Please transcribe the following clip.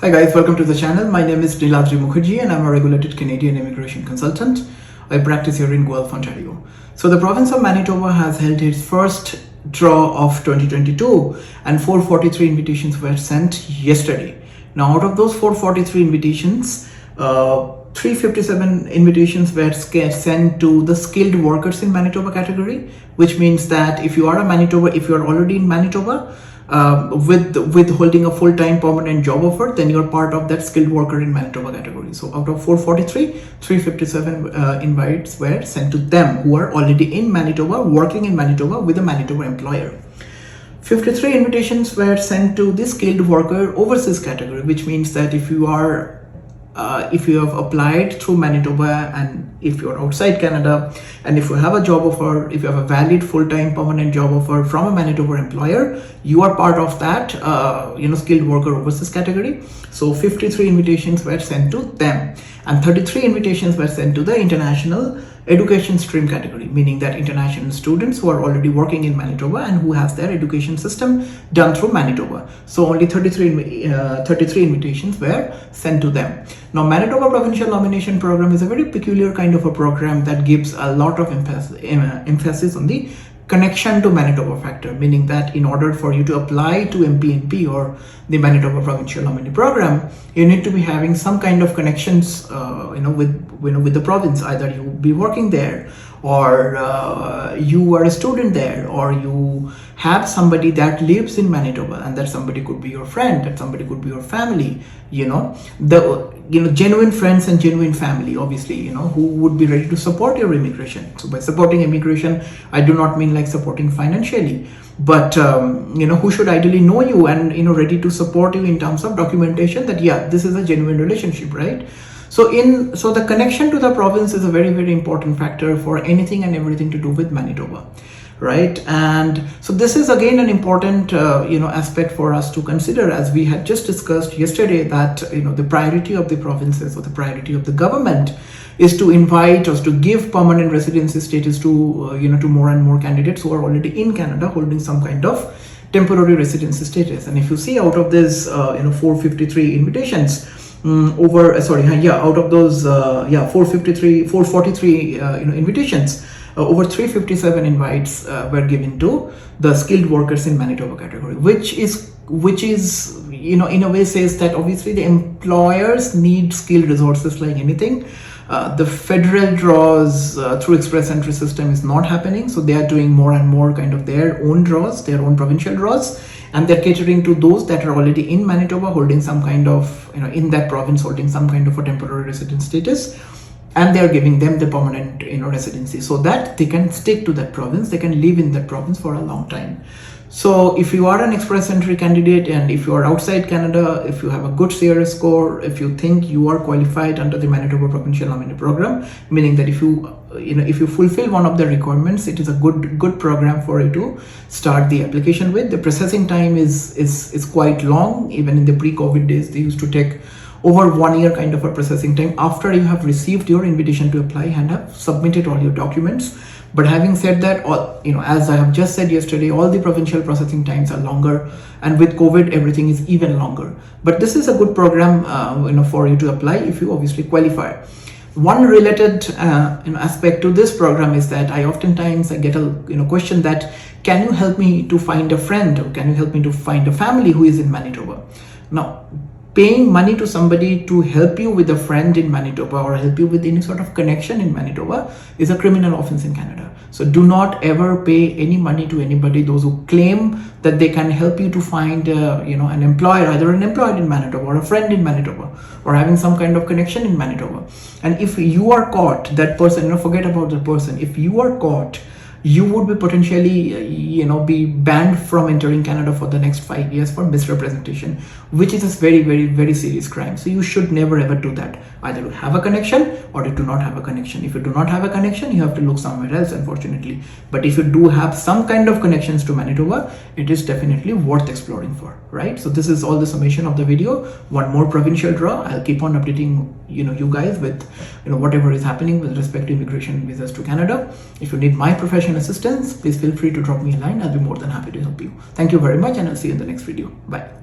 Hi guys, welcome to the channel. My name is Niladri Mukherjee and I'm a regulated Canadian immigration consultant. I practice here in Guelph, Ontario. So the province of Manitoba has held its first draw of 2022 and 443 invitations were sent yesterday. Now out of those 443 invitations, 357 invitations were sent to the skilled workers in Manitoba category, which means that if you are already in Manitoba, with holding a full-time permanent job offer, then you're part of that skilled worker in Manitoba category. So out of 443, 357 invites were sent to them who are already in Manitoba, working in Manitoba with a Manitoba employer. 53 invitations were sent to the skilled worker overseas category, which means that if you have applied through Manitoba and if you're outside Canada and if you have a job offer, if you have a valid full-time permanent job offer from a Manitoba employer, you are part of that skilled worker overseas category. So 53 invitations were sent to them and 33 invitations were sent to the international education stream category, meaning that international students who are already working in Manitoba and who has their education system done through Manitoba. So only 33 invitations were sent to them. Now Manitoba Provincial Nomination Program is a very peculiar kind of a program that gives a lot of emphasis on the connection to Manitoba factor, meaning that in order for you to apply to MPNP or the Manitoba Provincial Nominee Program, you need to be having some kind of connections with the province. Either you be working there, or you are a student there, or you have somebody that lives in Manitoba, and that somebody could be your friend, that somebody could be your family, genuine friends and genuine family, obviously, who would be ready to support your immigration. So by supporting immigration, I do not mean like supporting financially, but who should ideally know you and ready to support you in terms of documentation that this is a genuine relationship, right? So the connection to the province is a very, very important factor for anything and everything to do with Manitoba, right? And so this is again an important aspect for us to consider, as we had just discussed yesterday, that the priority of the provinces or the priority of the government is to invite us to give permanent residency status to to more and more candidates who are already in Canada holding some kind of temporary residency status. And if you see, out of this 453 invitations, out of those 443 invitations, over 357 invites were given to the skilled workers in Manitoba category, which is in a way says that obviously the employers need skilled resources like anything. The federal draws through express entry system is not happening, so they are doing more and more kind of their own draws, their own provincial draws, and they're catering to those that are already in Manitoba holding some kind of in that province holding some kind of a temporary resident status, and they are giving them the permanent residency so that they can stick to that province, they can live in that province for a long time. So if you are an express entry candidate and if you are outside Canada, if you have a good CRS score, if you think you are qualified under the Manitoba Provincial Nominee Program, meaning that if you fulfill one of the requirements, it is a good program for you to start the application with. The processing time is quite long. Even in the pre-COVID days, they used to take over 1 year kind of a processing time after you have received your invitation to apply and have submitted all your documents. But having said that, as I have just said yesterday, all the provincial processing times are longer, and with COVID, everything is even longer. But this is a good program, for you to apply if you obviously qualify. One related aspect to this program is that I oftentimes get a question that, can you help me to find a friend, or can you help me to find a family who is in Manitoba? Now, paying money to somebody to help you with a friend in Manitoba or help you with any sort of connection in Manitoba is a criminal offense in Canada. So do not ever pay any money to anybody, those who claim that they can help you to find an employer, either an employer in Manitoba or a friend in Manitoba or having some kind of connection in Manitoba. And if you are caught, that person, forget about the person, if you are caught, you would be potentially, be banned from entering Canada for the next 5 years for misrepresentation, which is a very, very, very serious crime. So you should never ever do that. Either you have a connection or you do not have a connection. If you do not have a connection, you have to look somewhere else, unfortunately. But if you do have some kind of connections to Manitoba, it is definitely worth exploring for, right? So this is all the summation of the video. One more provincial draw. I'll keep on updating, you guys with, whatever is happening with respect to immigration visas to Canada. If you need my professional assistance, please feel free to drop me a line. I'll be more than happy to help you. Thank you very much, and I'll see you in the next video. Bye.